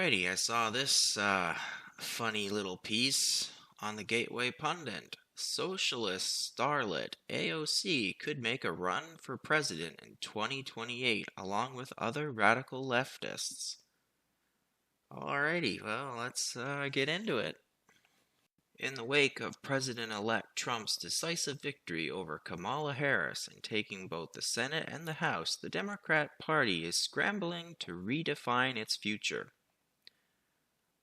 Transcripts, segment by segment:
Alrighty, I saw this funny little piece on the Gateway Pundit. Socialist starlet AOC could make a run for president in 2028 along with other radical leftists. Alrighty, well, let's get into it. In the wake of President-elect Trump's decisive victory over Kamala Harris in taking both the Senate and the House, the Democrat Party is scrambling to redefine its future.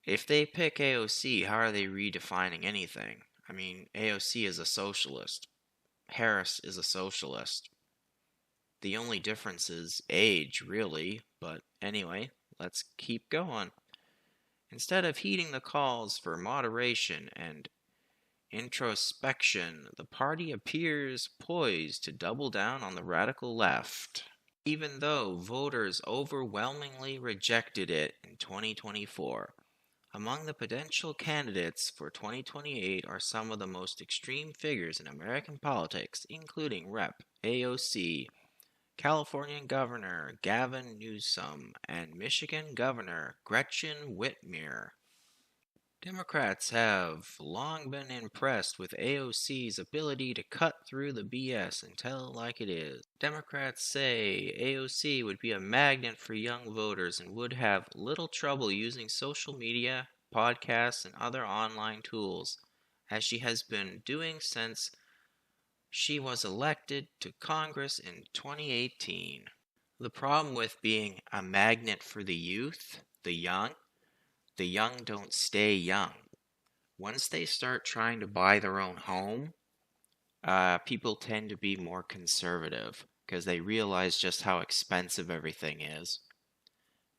If they pick AOC, how are they redefining anything? I mean, AOC is a socialist. Harris is a socialist. The only difference is age, really, but anyway, let's keep going. Instead of heeding the calls for moderation and introspection, the party appears poised to double down on the radical left, even though voters overwhelmingly rejected it in 2024. Among the potential candidates for 2028 are some of the most extreme figures in American politics, including Rep. AOC, California Governor Gavin Newsom, and Michigan Governor Gretchen Whitmer. Democrats have long been impressed with AOC's ability to cut through the BS and tell it like it is. Democrats say AOC would be a magnet for young voters and would have little trouble using social media, podcasts, and other online tools, as she has been doing since she was elected to Congress in 2018. The problem with being a magnet for the youth, the young don't stay young. Once they start trying to buy their own home, people tend to be more conservative because they realize just how expensive everything is.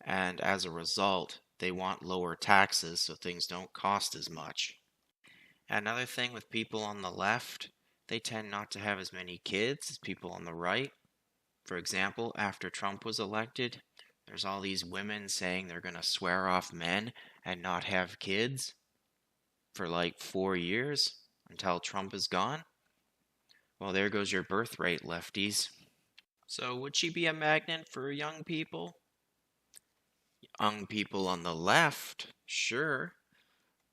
And as a result, they want lower taxes so things don't cost as much. Another thing with people on the left, they tend not to have as many kids as people on the right. For example, after Trump was elected, there's all these women saying they're going to swear off men and not have kids for like 4 years until Trump is gone. Well, there goes your birth rate, lefties. So would she be a magnet for young people? Young people on the left, sure,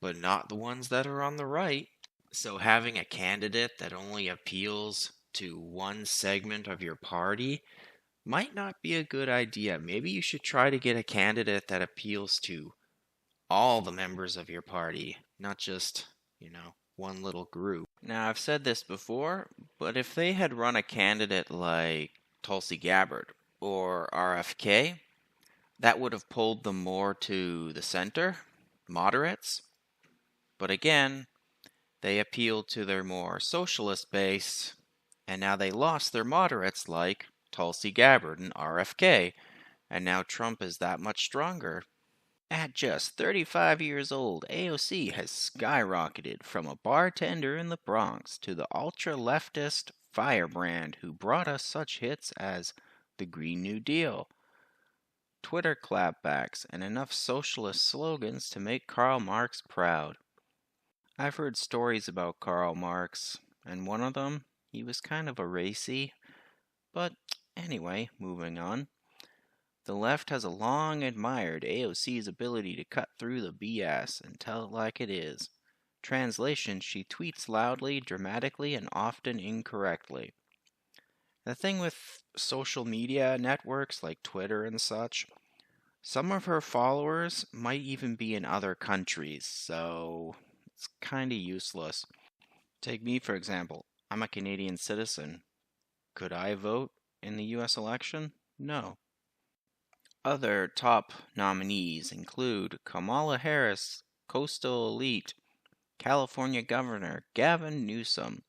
but not the ones that are on the right. So having a candidate that only appeals to one segment of your party might not be a good idea. Maybe you should try to get a candidate that appeals to all the members of your party, not just, one little group. Now, I've said this before, but if they had run a candidate like Tulsi Gabbard or RFK, that would have pulled them more to the center, moderates. But again, they appealed to their more socialist base, and now they lost their moderates like Tulsi Gabbard and RFK, and now Trump is that much stronger. At just 35 years old, AOC has skyrocketed from a bartender in the Bronx to the ultra-leftist firebrand who brought us such hits as the Green New Deal, Twitter clapbacks, and enough socialist slogans to make Karl Marx proud. I've heard stories about Karl Marx, and one of them, he was kind of a racy, but anyway, moving on. The left has long admired AOC's ability to cut through the BS and tell it like it is. Translation, she tweets loudly, dramatically, and often incorrectly. The thing with social media networks like Twitter and such, some of her followers might even be in other countries, so it's kind of useless. Take me, for example. I'm a Canadian citizen. Could I vote in the US election? No. Other top nominees include Kamala Harris, coastal elite, California Governor Gavin Newsom,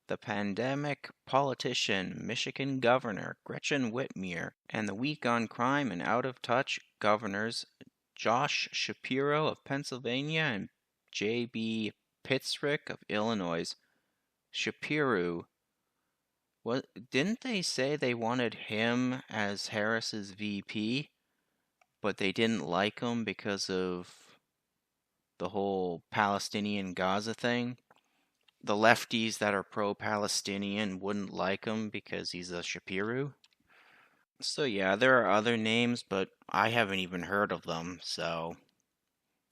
the pandemic politician Michigan Governor Gretchen Whitmer, and the weak on crime and out-of-touch governors Josh Shapiro of Pennsylvania and J.B. Pitzrick of Illinois. Shapiro, didn't they say they wanted him as Harris's VP, but they didn't like him because of the whole Palestinian-Gaza thing? The lefties that are pro-Palestinian wouldn't like him because he's a Shapiro. So yeah, there are other names, but I haven't even heard of them, so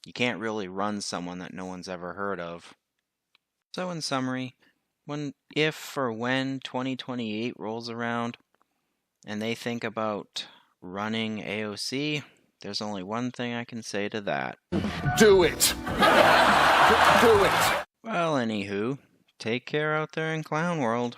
you can't really run someone that no one's ever heard of. So in summary, if or when 2028 rolls around and they think about running AOC, there's only one thing I can say to that. Do it! Do it! Well, anywho, take care out there in Clown World.